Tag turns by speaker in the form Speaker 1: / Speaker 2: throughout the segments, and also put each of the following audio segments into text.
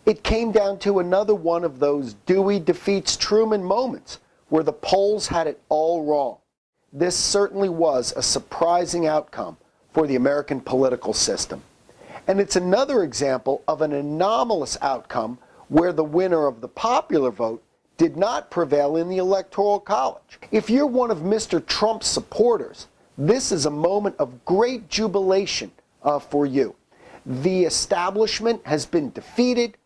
Speaker 1: It came down to another one of those Dewey defeats Truman moments where the polls had it all wrong. This certainly was a surprising outcome for the American political system. And it's another example of an anomalous outcome where the winner of the popular vote did not prevail in the Electoral College. If you're one of Mr. Trump's supporters, this is a moment of great jubilation for you. The establishment has been defeated,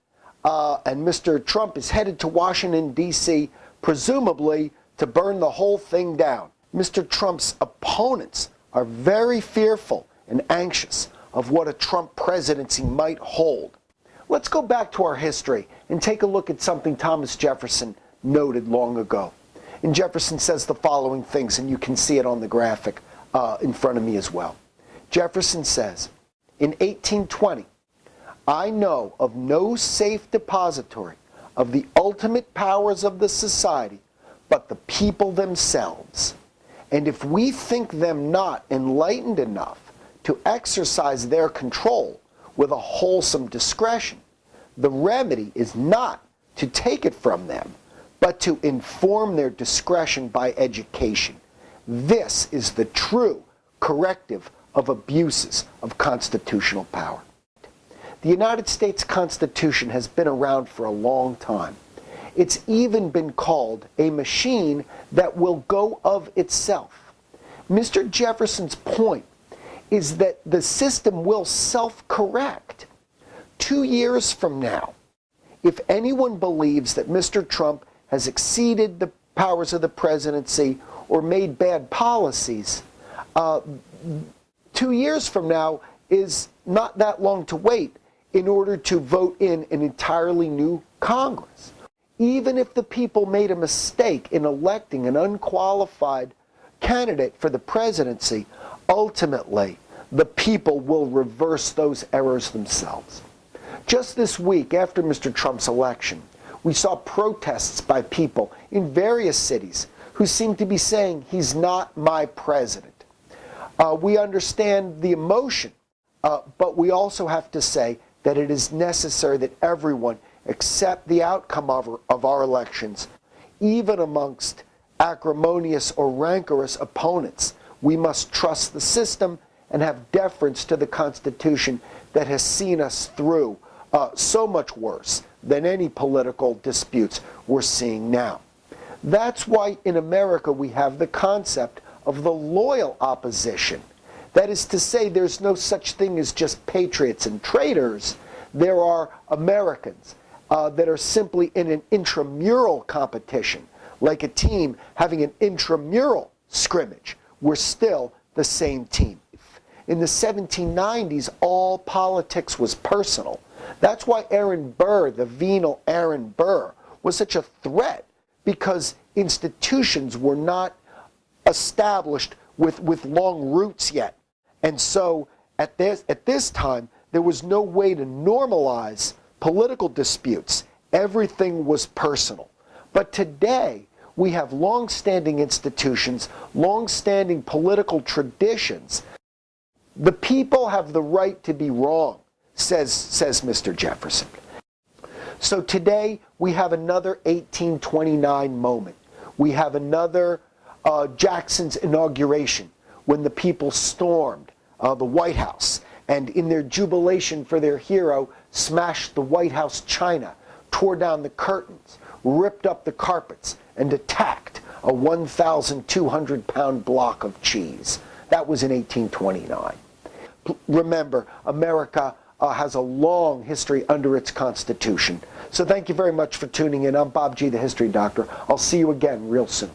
Speaker 1: and Mr. Trump is headed to Washington, D.C., presumably to burn the whole thing down. Mr. Trump's opponents are very fearful and anxious of what a Trump presidency might hold. Let's go back to our history and take a look at something Thomas Jefferson noted long ago. And Jefferson says the following things, and you can see it on the graphic in front of me as well. Jefferson says, in 1820, I know of no safe depository of the ultimate powers of the society but the people themselves. And if we think them not enlightened enough to exercise their control with a wholesome discretion, the remedy is not to take it from them, but to inform their discretion by education. This is the true corrective of abuses of constitutional power. The United States Constitution has been around for a long time. It's even been called a machine that will go of itself. Mr. Jefferson's point is that the system will self-correct. 2 years from now, if anyone believes that Mr. Trump has exceeded the powers of the presidency or made bad policies, 2 years from now is not that long to wait in order to vote in an entirely new Congress. Even if the people made a mistake in electing an unqualified candidate for the presidency, ultimately, the people will reverse those errors themselves. Just this week, after Mr. Trump's election, we saw protests by people in various cities who seem to be saying, he's not my president. We understand the emotion, but we also have to say that it is necessary that everyone accept the outcome of our elections, even amongst acrimonious or rancorous opponents. We must trust the system and have deference to the Constitution that has seen us through so much worse than any political disputes we're seeing now. That's why in America we have the concept of the loyal opposition. That is to say, there's no such thing as just patriots and traitors. There are Americans that are simply in an intramural competition, like a team having an intramural scrimmage. We're still the same team. In the 1790s, all politics was personal. That's why Aaron Burr, the venal Aaron Burr, was such a threat, because institutions were not established with long roots yet. And so at this time, there was no way to normalize political disputes. Everything was personal. But today, we have long-standing institutions, long-standing political traditions. The people have the right to be wrong, says Mr. Jefferson. So today, we have another 1829 moment. We have another Jackson's inauguration, when the people stormed the White House and in their jubilation for their hero, smashed the White House china, tore down the curtains, ripped up the carpets, and attacked a 1,200-pound block of cheese. That was in 1829. Remember, America has a long history under its Constitution. So thank you very much for tuning in. I'm Bob G., the History Doctor. I'll see you again real soon.